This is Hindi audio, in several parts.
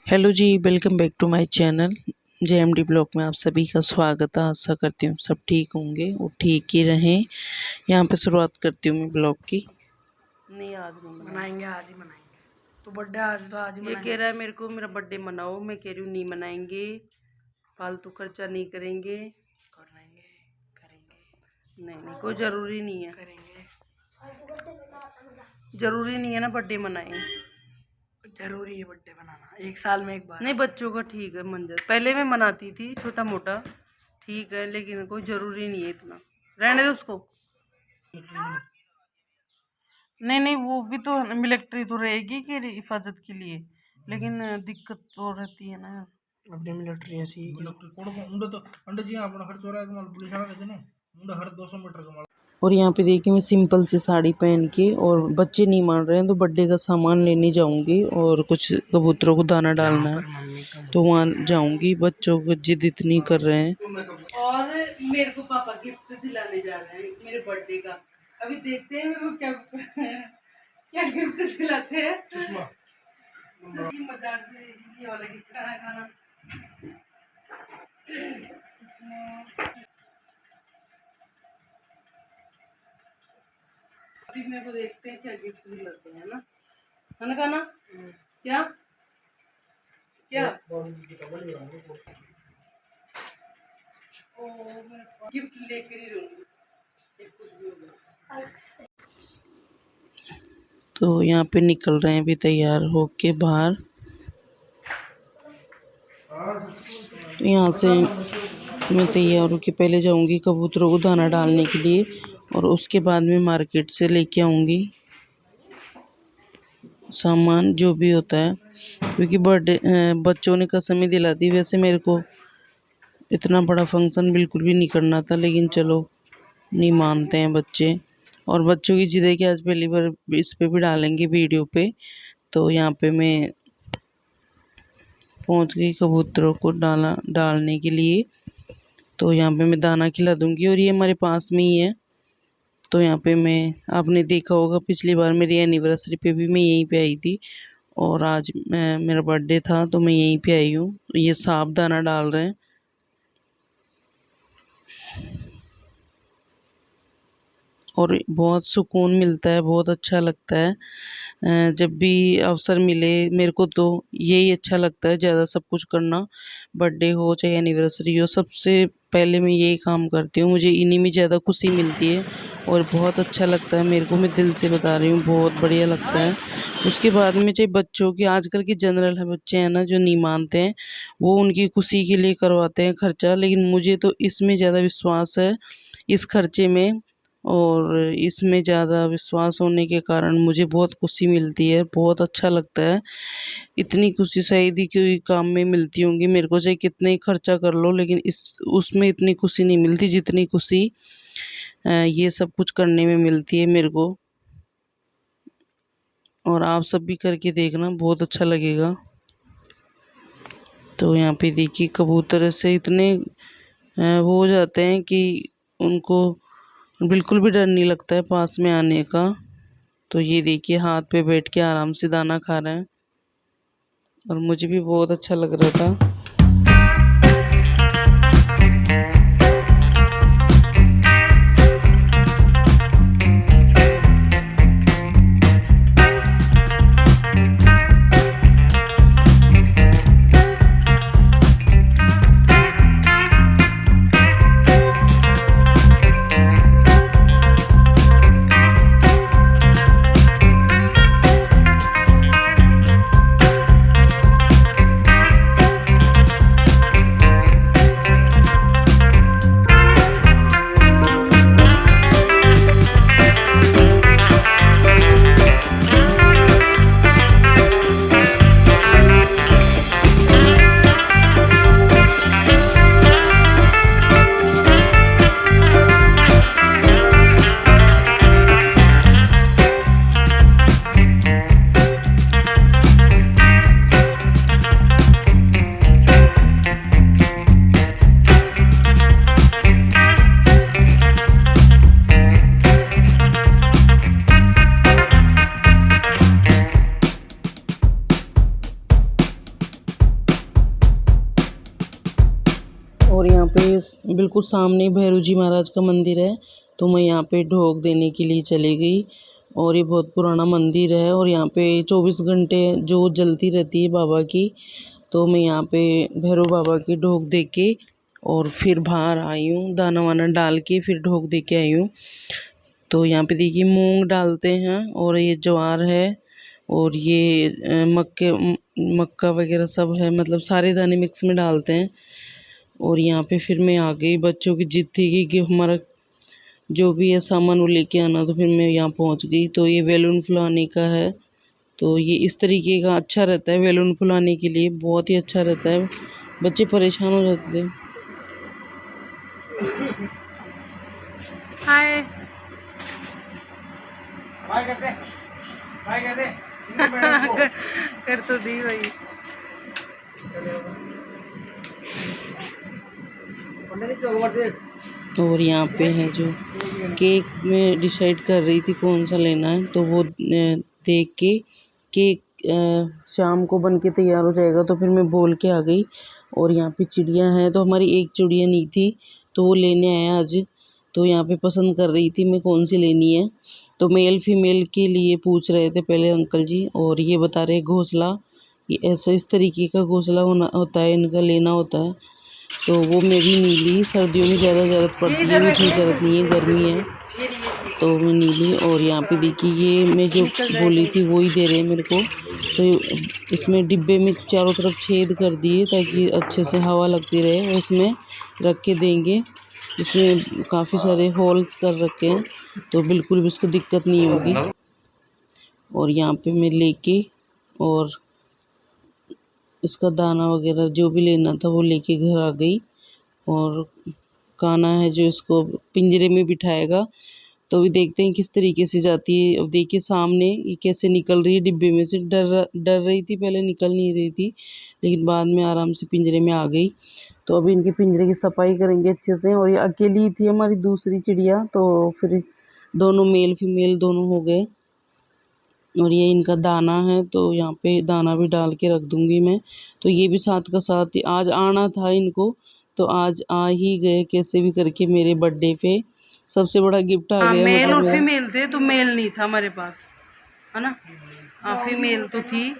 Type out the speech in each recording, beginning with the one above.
हेलो जी, welcome back to my channel JMD blog में आप सभी का स्वागत है। आशा करती हूँ सब ठीक होंगे और ठीक ही रहें। यहाँ पे शुरुआत करती हूँ मैं ब्लॉग की। नहीं, आज नहीं मनाएंगे, आज ही मनाएंगे। तो बर्थडे आज, तो आज ही ये कह रहा है मेरे को मेरा बर्थडे मनाओ। मैं कह रही हूँ नहीं मनाएंगे, फालतू खर्चा नहीं करेंगे। करेंगे नहीं, कोई ज़रूरी नहीं है, करेंगे ज़रूरी नहीं है ना बर्थडे मनाएं। जरूरी है बर्थडे बनाना, एक साल में एक बार। नहीं, बच्चों का ठीक है मंजर, पहले मैं मनाती थी छोटा मोटा, ठीक है, लेकिन कोई ज़रूरी नहीं है इतना। रहने दो उसको। नहीं, वो भी तो मिलिट्री तो रहेगी कि हिफाजत के लिए, लेकिन दिक्कत तो रहती है ना। अपनी मिलिट्री ऐसी और यहाँ पे देखिए मैं सिंपल सी साड़ी पहन के, और बच्चे नहीं मान रहे हैं तो बर्थडे का सामान लेने जाऊंगी और कुछ कबूतरों को दाना डालना है तो वहाँ जाऊंगी। बच्चों को जिद इतनी कर रहे हैं। और मेरे को पापा गिफ्ट दिलाने जा रहे हैं मेरे बर्थडे का। अभी देखते हैं मेरे को क्या क्या गिफ्ट दिलाते हैं। मजाक से ये वाला गिफ्ट खाना अभी मेरे को देखते हैं क्या गिफ्ट दिलाते हैं ना। खाना खाना क्या क्या गिफ्ट लेकर ही रहूंगी कुछ भी होगा। तो यहाँ पे निकल रहे हैं अभी तैयार होके बाहर। तो यहाँ से मैं तैयार होके पहले जाऊंगी कबूतरों को दाना डालने के लिए, और उसके बाद में मार्केट से लेके आऊंगी सामान जो भी होता है, क्योंकि बर्थडे बच्चों ने कसम ही दिला दी। वैसे मेरे को इतना बड़ा फंक्शन बिल्कुल भी नहीं करना था, लेकिन चलो नहीं मानते हैं बच्चे। और बच्चों की जिद है कि आज पहली बार इस पे भी डालेंगे वीडियो पे। तो यहाँ पे मैं पहुँच गई कबूतरों को डालने के लिए। तो यहाँ पे मैं दाना खिला दूँगी और ये हमारे पास में ही है। तो यहाँ पे मैं, आपने देखा होगा पिछली बार मेरी एनिवर्सरी पे भी मैं यहीं पे आई थी, और आज मेरा बर्थडे था तो मैं यहीं पे आई हूँ। ये सांप दाना डाल रहे हैं। और बहुत सुकून मिलता है, बहुत अच्छा लगता है। जब भी अवसर मिले मेरे को तो यही अच्छा लगता है ज़्यादा सब कुछ करना। बर्थडे हो चाहे एनिवर्सरी हो, सबसे पहले मैं यही काम करती हूँ। मुझे इन्हीं में ज़्यादा खुशी मिलती है और बहुत अच्छा लगता है मेरे को। मैं दिल से बता रही हूँ, बहुत बढ़िया लगता है। उसके बाद में चाहे बच्चों की, आजकल के जनरल है बच्चे हैं ना जो नहीं मानते हैं, वो उनकी खुशी के लिए करवाते हैं खर्चा, लेकिन मुझे तो इसमें ज़्यादा विश्वास है, इस खर्चे में। और इसमें ज़्यादा विश्वास होने के कारण मुझे बहुत खुशी मिलती है, बहुत अच्छा लगता है। इतनी खुशी शायद ही कोई काम में मिलती होंगी मेरे को, चाहे कितना ही खर्चा कर लो, लेकिन इस उसमें इतनी खुशी नहीं मिलती जितनी खुशी ये सब कुछ करने में मिलती है मेरे को। और आप सब भी करके देखना, बहुत अच्छा लगेगा। तो यहाँ पे देखिए कबूतर से इतने वो हो जाते हैं कि उनको बिल्कुल भी डर नहीं लगता है पास में आने का। तो ये देखिए हाथ पे बैठ के आराम से दाना खा रहे हैं और मुझे भी बहुत अच्छा लग रहा था। पे बिल्कुल सामने भैरू जी महाराज का मंदिर है, तो मैं यहाँ पे ढोक देने के लिए चली गई। और ये बहुत पुराना मंदिर है और यहाँ पे 24 घंटे जोत जलती रहती है बाबा की। तो मैं यहाँ पे भैरव बाबा की ढोक दे के और फिर बाहर आई हूँ, दाना वाना डाल के फिर ढोक दे के आई हूँ। तो यहाँ पे देखिए मूंग डालते हैं और ये ज्वार है और ये मक्का वगैरह सब है, मतलब सारे दाने मिक्स में डालते हैं। और यहाँ पे फिर मैं आ गई, बच्चों की जिद थी कि हमारा जो भी है सामान वो लेके आना, तो फिर मैं यहाँ पहुँच गई। तो ये बैलून फुलाने का है, तो ये इस तरीके का अच्छा रहता है बैलून फुलाने के लिए, बहुत ही अच्छा रहता है। बच्चे परेशान हो जाते थे। हाय बाय करते कर तो दी भाई। और यहाँ पे है जो केक में डिसाइड कर रही थी कौन सा लेना है, तो वो देख के केक शाम को बन के तैयार हो जाएगा, तो फिर मैं बोल के आ गई। और यहाँ पे चिड़िया हैं, तो हमारी एक चिड़िया नहीं थी, तो वो लेने आया आज। तो यहाँ पे पसंद कर रही थी मैं कौन सी लेनी है, तो मेल फीमेल के लिए पूछ रहे थे पहले अंकल जी। और ये बता रहे घोंसला, ये ऐसा इस तरीके का घोंसला होता है, इनका लेना होता है। तो वो मैं भी नहीं ली, सर्दियों में ज़्यादा ज़रूरत पड़ती है, अभी इतनी ज़रूरत नहीं है, गर्मी है तो मैं नहीं ली। और यहाँ पे देखिए ये मैं जो बोली थी वो ही दे रहे हैं मेरे को। तो इसमें डिब्बे में चारों तरफ छेद कर दिए ताकि अच्छे से हवा लगती रहे, और इसमें रख के देंगे। इसमें काफ़ी सारे होल्स कर रखे हैं, तो बिल्कुल भी उसको दिक्कत नहीं होगी। और यहाँ पे मैं लेके और इसका दाना वगैरह जो भी लेना था वो लेके घर आ गई। और कान्हा है जो इसको पिंजरे में बिठाएगा, तो भी देखते हैं किस तरीके से जाती है। अब देखिए सामने ये कैसे निकल रही है डिब्बे में से, डर रही थी पहले, निकल नहीं रही थी, लेकिन बाद में आराम से पिंजरे में आ गई। तो अभी इनके पिंजरे की सफाई करेंगे अच्छे से। और ये अकेली थी हमारी दूसरी चिड़िया, तो फिर दोनों मेल फीमेल दोनों हो गए। और ये इनका दाना है, तो यहाँ पे दाना भी डाल के रख दूँगी मैं। तो ये भी साथ का साथ ही आज आना था इनको, तो आज आ ही गए कैसे भी करके मेरे बर्थडे पे। सबसे बड़ा गिफ्ट आ हाँ गया मेल मतलब और मेरा। फीमेल थे, तो मेल नहीं था हमारे पास, है ना। हाँ फीमेल तो थी,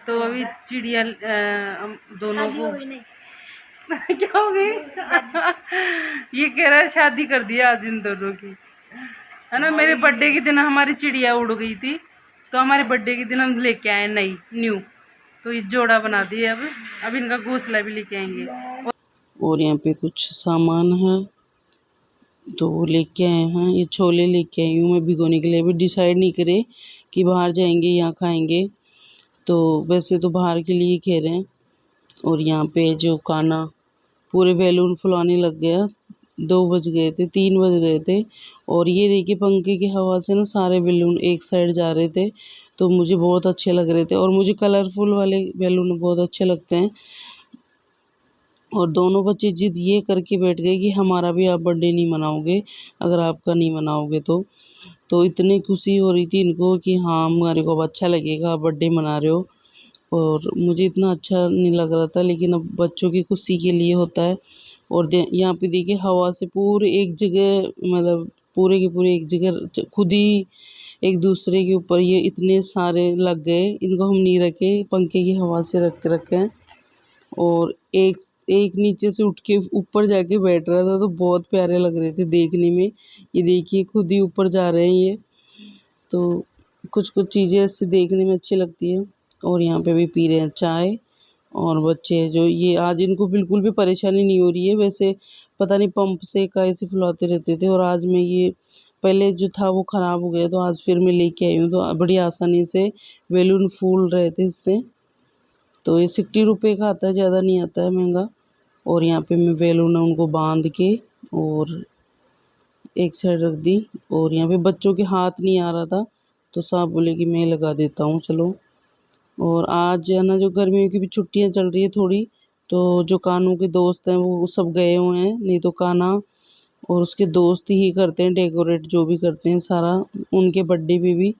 तो अभी चिड़िया दोनों को क्या हो गई ये कह रहा है शादी कर दिया आज इन दोनों की, है ना। मेरे बर्थडे के दिन हमारी चिड़िया उड़ गई थी, तो हमारे बर्थडे के दिन हम लेके आए नई न्यू, तो ये जोड़ा बना दिए। अब इनका घोंसला भी लेके आएंगे। और यहाँ पे कुछ सामान है, तो वो लेके आए हैं। ये छोले लेके आई हूँ मैं भिगोने के लिए, अभी डिसाइड नहीं करे कि बाहर जाएंगे या खाएंगे, तो वैसे तो बाहर के लिए कह रहे हैं। और यहाँ पे जो कान्हा पूरे बैलून फुलाने लग गया, 2 बज गए थे, 3 बज गए थे। और ये देखिए पंखे की हवा से ना सारे बैलून एक साइड जा रहे थे, तो मुझे बहुत अच्छे लग रहे थे। और मुझे कलरफुल वाले बैलून बहुत अच्छे लगते हैं। और दोनों बच्चे जिद ये करके बैठ गए कि हमारा भी आप बर्थडे नहीं मनाओगे, अगर आपका नहीं मनाओगे तो इतनी खुशी हो रही थी इनको कि हाँ हमारे को अब अच्छा लगेगा, आप बर्थडे मना रहे हो। और मुझे इतना अच्छा नहीं लग रहा था, लेकिन अब बच्चों की खुशी के लिए होता है। और यहाँ पे देखिए हवा से पूरे एक जगह, मतलब पूरे के पूरे एक जगह खुद ही एक दूसरे के ऊपर ये इतने सारे लग गए, इनको हम नहीं रखे, पंखे की हवा से रख के रखे हैं। और एक एक नीचे से उठ के ऊपर जाके बैठ रहा था, तो बहुत प्यारे लग रहे थे देखने में। ये देखिए खुद ही ऊपर जा रहे हैं ये, तो कुछ कुछ चीज़ें ऐसे देखने में अच्छी लगती है। और यहाँ पे भी पी रहे हैं चाय। और बच्चे जो ये आज इनको बिल्कुल भी परेशानी नहीं हो रही है, वैसे पता नहीं पंप से कैसे फुलाते रहते थे। और आज मैं ये पहले जो था वो ख़राब हो गया, तो आज फिर मैं लेके आई हूँ, तो बड़ी आसानी से बैलून फूल रहे थे इससे। तो ये 60 रुपये का आता है, ज़्यादा नहीं आता है महंगा। और यहाँ पे मैं बैलून उनको बांध के और एक साइड रख दी। और यहाँ पे बच्चों के हाथ नहीं आ रहा था, तो साहब बोले कि मैं लगा देता हूँ चलो। और आज है ना जो गर्मियों की भी छुट्टियाँ चल रही है थोड़ी, तो जो कान्हा के दोस्त हैं वो सब गए हुए हैं, नहीं तो कान्हा और उसके दोस्त ही करते हैं डेकोरेट, जो भी करते हैं सारा उनके बर्थडे पे भी।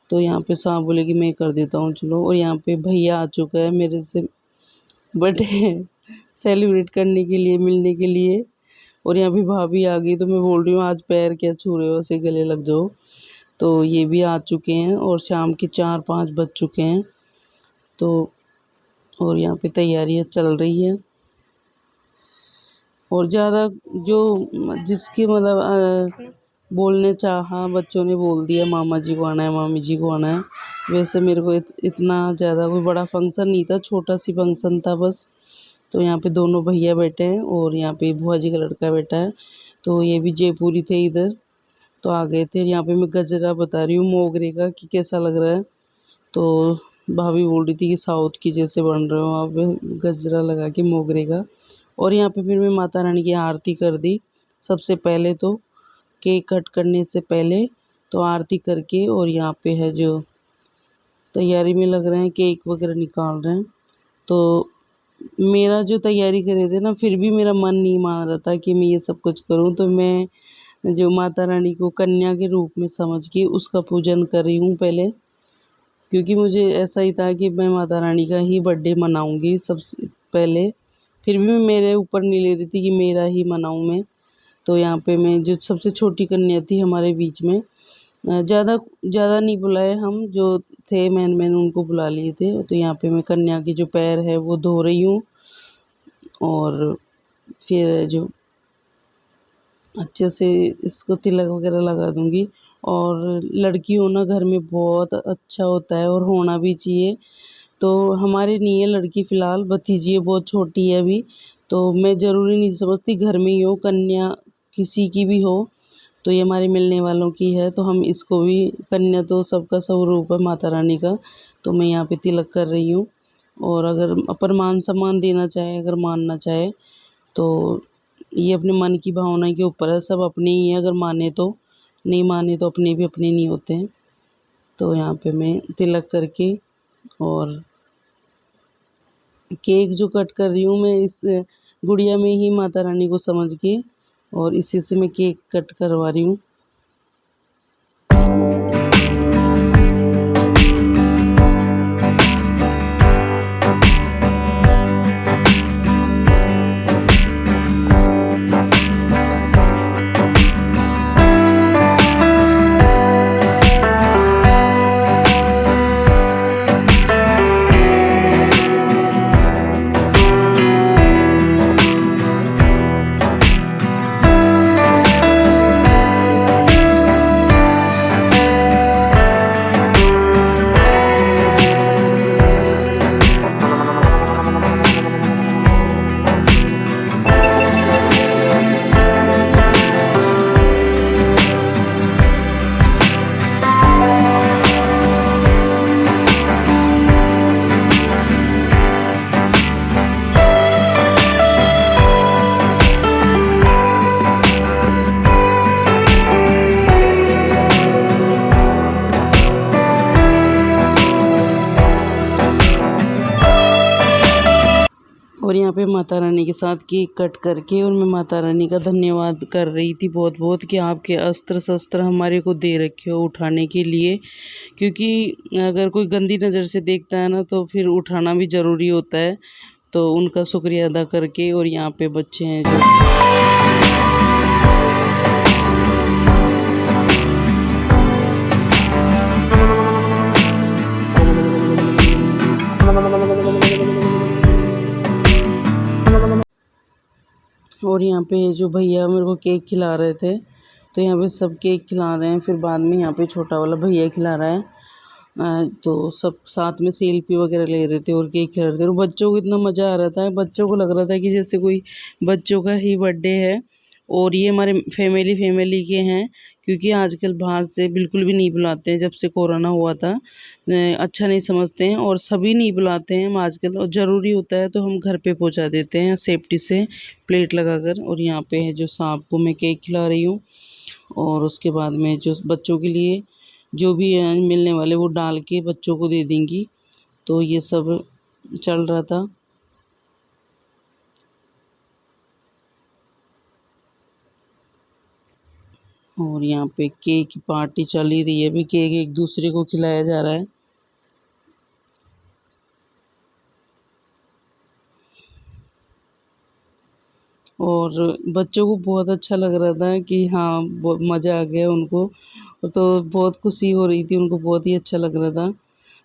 तो यहाँ पे साहब बोले कि मैं कर देता हूँ चलो। और यहाँ पे भैया आ चुका है मेरे से बर्थडे सेलिब्रेट करने के लिए, मिलने के लिए। और यहाँ पे भाभी आ गई तो मैं बोल रही हूँ आज पैर क्या छू रहे हो, ऐसे गले लग जाओ। तो ये भी आ चुके हैं और शाम के 4-5 बज चुके हैं। तो और यहाँ पे तैयारियाँ चल रही है। और ज़्यादा जो जिसकी मतलब बोलने चाहा, बच्चों ने बोल दिया मामा जी को आना है, मामी जी को आना है। वैसे मेरे को इतना ज़्यादा कोई बड़ा फंक्शन नहीं था, छोटा सी फंक्शन था बस। तो यहाँ पे दोनों भैया बैठे हैं और यहाँ पे बुआ जी का लड़का बैठा है। तो ये भी जयपुरी थे इधर, तो आ गए थे। यहाँ पे मैं गजरा बता रही हूँ मोगरे का कि कैसा लग रहा है। तो भाभी बोल रही थी कि साउथ की जैसे बन रहे हो आप, गजरा लगा के मोगरे का। और यहाँ पे फिर मैं माता रानी की आरती कर दी सबसे पहले। तो केक कट करने से पहले तो आरती करके, और यहाँ पे है जो तैयारी में लग रहे हैं, केक वगैरह निकाल रहे हैं। तो मेरा जो तैयारी करे थे ना, फिर भी मेरा मन नहीं मान रहा था कि मैं ये सब कुछ करूं। तो मैं जो माता रानी को कन्या के रूप में समझ के उसका पूजन कर रही हूँ पहले, क्योंकि मुझे ऐसा ही था कि मैं माता रानी का ही बर्थडे मनाऊंगी सबसे पहले। फिर भी मैं मेरे ऊपर नहीं ले रही थी कि मेरा ही मनाऊं मैं। तो यहाँ पे मैं जो सबसे छोटी कन्या थी हमारे बीच में, ज़्यादा ज़्यादा नहीं बुलाए हम, जो थे मैंने उनको बुला लिए थे। तो यहाँ पे मैं कन्या के जो पैर है वो धो रही हूँ और फिर जो अच्छे से इसको तिलक वगैरह लगा दूँगी। और लड़की होना घर में बहुत अच्छा होता है और होना भी चाहिए। तो हमारे नहीं है लड़की फ़िलहाल, भतीजी है, बहुत छोटी है अभी। तो मैं ज़रूरी नहीं समझती घर में ही हो कन्या, किसी की भी हो। तो ये हमारे मिलने वालों की है, तो हम इसको भी, कन्या तो सबका स्वरूप है माता रानी का। तो मैं यहाँ पे तिलक कर रही हूँ। और अगर अपन मान सम्मान देना चाहे, अगर मानना चाहे, तो ये अपने मन की भावना के ऊपर है, सब अपने ही हैं। अगर माने तो, नहीं माने तो अपने भी अपने नहीं होते हैं। तो यहाँ पे मैं तिलक करके और केक जो कट कर रही हूँ मैं इस गुड़िया में ही माता रानी को समझ के, और इसी से मैं केक कट करवा रही हूँ। और यहाँ पे माता रानी के साथ केक कट करके, और मैं माता रानी का धन्यवाद कर रही थी बहुत बहुत कि आपके अस्त्र शस्त्र हमारे को दे रखे हो उठाने के लिए। क्योंकि अगर कोई गंदी नज़र से देखता है ना, तो फिर उठाना भी ज़रूरी होता है। तो उनका शुक्रिया अदा करके, और यहाँ पे बच्चे हैं जो और यहाँ पे जो भैया मेरे को केक खिला रहे थे, तो यहाँ पे सब केक खिला रहे हैं। फिर बाद में यहाँ पे छोटा वाला भैया खिला रहा है। तो सब साथ में सेल्फी वगैरह ले रहे थे और केक खिला रहे थे। और बच्चों को इतना मज़ा आ रहा था, बच्चों को लग रहा था कि जैसे कोई बच्चों का ही बर्थडे है। और ये हमारे फैमिली के हैं, क्योंकि आजकल बाहर से बिल्कुल भी नहीं बुलाते हैं। जब से कोरोना हुआ था अच्छा नहीं समझते हैं और सभी नहीं बुलाते हैं हम आजकल। और ज़रूरी होता है तो हम घर पे पहुंचा देते हैं सेफ्टी से प्लेट लगाकर। और यहाँ पे है जो सांप को मैं केक खिला रही हूँ। और उसके बाद में जो बच्चों के लिए जो भी मिलने वाले वो डाल के बच्चों को दे देंगी। तो ये सब चल रहा था। और यहाँ पे केक की पार्टी चल ही रही है, अभी केक एक दूसरे को खिलाया जा रहा है। और बच्चों को बहुत अच्छा लग रहा था कि हाँ बहुत मज़ा आ गया उनको, तो बहुत खुशी हो रही थी, उनको बहुत ही अच्छा लग रहा था।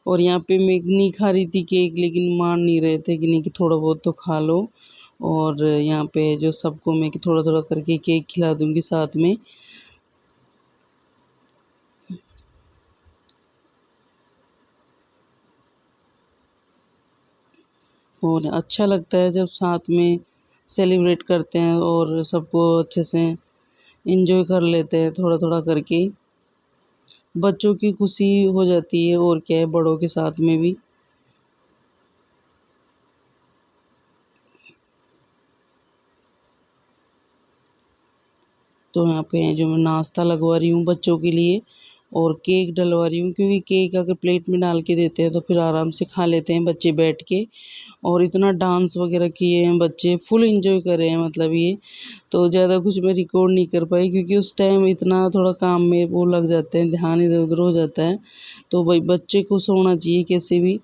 और यहाँ पे मैं नहीं खा रही थी केक, लेकिन मान नहीं रहे थे कि नहीं कि थोड़ा बहुत तो खा लो। और यहाँ पे जो सबको मैं कि थोड़ा थोड़ा करके केक खिला दूँगी साथ में। और अच्छा लगता है जब साथ में सेलिब्रेट करते हैं और सबको अच्छे से एंजॉय कर लेते हैं थोड़ा थोड़ा करके। बच्चों की खुशी हो जाती है और क्या है, बड़ों के साथ में भी। तो यहाँ पे है जो मैं नाश्ता लगवा रही हूँ बच्चों के लिए और केक डलवा रही हूँ, क्योंकि केक अगर प्लेट में डाल के देते हैं तो फिर आराम से खा लेते हैं बच्चे बैठ के। और इतना डांस वगैरह किए हैं बच्चे, फुल एंजॉय कर रहे हैं मतलब ये। तो ज़्यादा कुछ मैं रिकॉर्ड नहीं कर पाई, क्योंकि उस टाइम इतना थोड़ा काम में वो लग जाते हैं, ध्यान इधर उधर हो जाता है। तो भाई बच्चे को सोना चाहिए कैसे भी।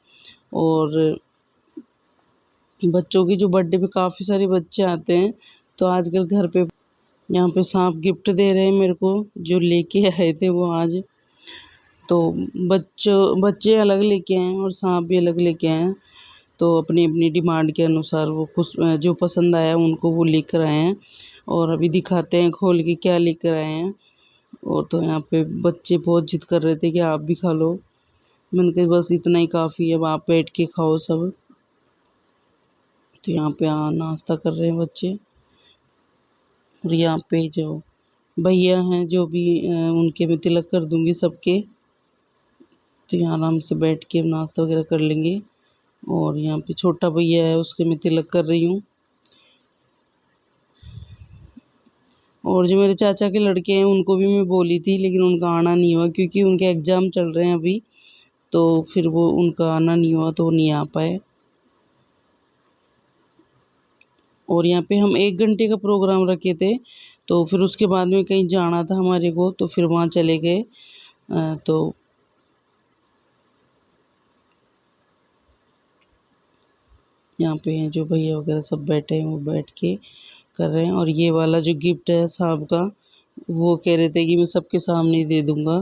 और बच्चों की जो बर्थडे पे काफ़ी सारे बच्चे आते हैं, तो आजकल घर पे यहाँ पे सांप गिफ्ट दे रहे हैं मेरे को, जो लेके आए थे वो आज। तो बच्चे अलग लेके आए हैं और सांप भी अलग लेके आए हैं। तो अपनी अपनी डिमांड के अनुसार वो कुछ जो पसंद आया उनको वो लेकर आए हैं। और अभी दिखाते हैं खोल के क्या लेकर आए हैं। और तो यहाँ पे बच्चे बहुत जिद कर रहे थे कि आप भी खा लो। मैंने कहा बस इतना ही काफ़ी है, अब आप बैठ के खाओ सब। तो यहाँ पे नाश्ता कर रहे हैं बच्चे। और यहाँ पे जो भैया हैं जो भी उनके मैं तिलक कर दूँगी सबके। तो यहाँ आराम से बैठ के नाश्ता वगैरह कर लेंगे। और यहाँ पे छोटा भैया है उसके मैं तिलक कर रही हूँ। और जो मेरे चाचा के लड़के हैं उनको भी मैं बोली थी, लेकिन उनका आना नहीं हुआ क्योंकि उनके एग्ज़ाम चल रहे हैं अभी। तो फिर वो उनका आना नहीं हुआ तो वो नहीं आ पाए। और यहाँ पे हम 1 घंटे का प्रोग्राम रखे थे, तो फिर उसके बाद में कहीं जाना था हमारे को, तो फिर वहाँ चले गए। तो यहाँ पे हैं जो भैया वगैरह सब बैठे हैं, वो बैठ के कर रहे हैं। और ये वाला जो गिफ्ट है साहब का, वो कह रहे थे कि मैं सबके सामने ही दे दूँगा,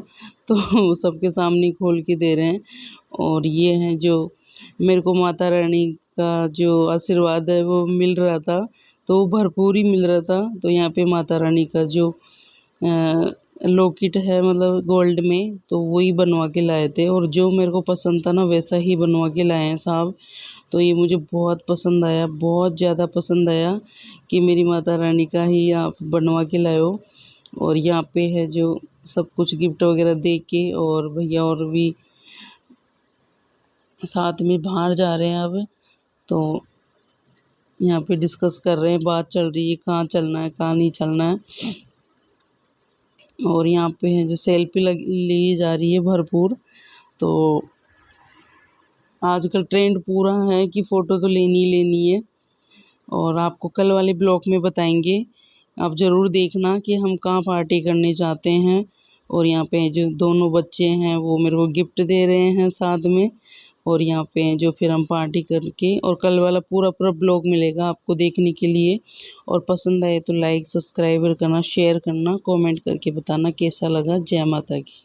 तो वो सबके सामने ही खोल के दे रहे हैं। और ये हैं जो मेरे को माता रानी का जो आशीर्वाद है वो मिल रहा था, तो वो भरपूर ही मिल रहा था। तो यहाँ पे माता रानी का जो लॉकेट है मतलब गोल्ड में, तो वही बनवा के लाए थे। और जो मेरे को पसंद था ना वैसा ही बनवा के लाए हैं साहब। तो ये मुझे बहुत पसंद आया, बहुत ज़्यादा पसंद आया कि मेरी माता रानी का ही आप बनवा के लाए हो। और यहाँ पे है जो सब कुछ गिफ्ट वगैरह दे के, और भैया और भी साथ में बाहर जा रहे हैं अब। तो यहाँ पे डिस्कस कर रहे हैं, बात चल रही है कहाँ चलना है कहाँ नहीं चलना है। और यहाँ पे है जो सेल्फी ली जा रही है भरपूर। तो आजकल ट्रेंड पूरा है कि फ़ोटो तो लेनी ही लेनी है। और आपको कल वाले ब्लॉग में बताएंगे, आप ज़रूर देखना कि हम कहाँ पार्टी करने जाते हैं। और यहाँ पे जो दोनों बच्चे हैं वो मेरे को गिफ्ट दे रहे हैं साथ में। और यहाँ पे जो फिर हम पार्टी करके, और कल वाला पूरा पूरा ब्लॉग मिलेगा आपको देखने के लिए। और पसंद आए तो लाइक सब्सक्राइब करना, शेयर करना, कमेंट करके बताना कैसा लगा। जय माता की।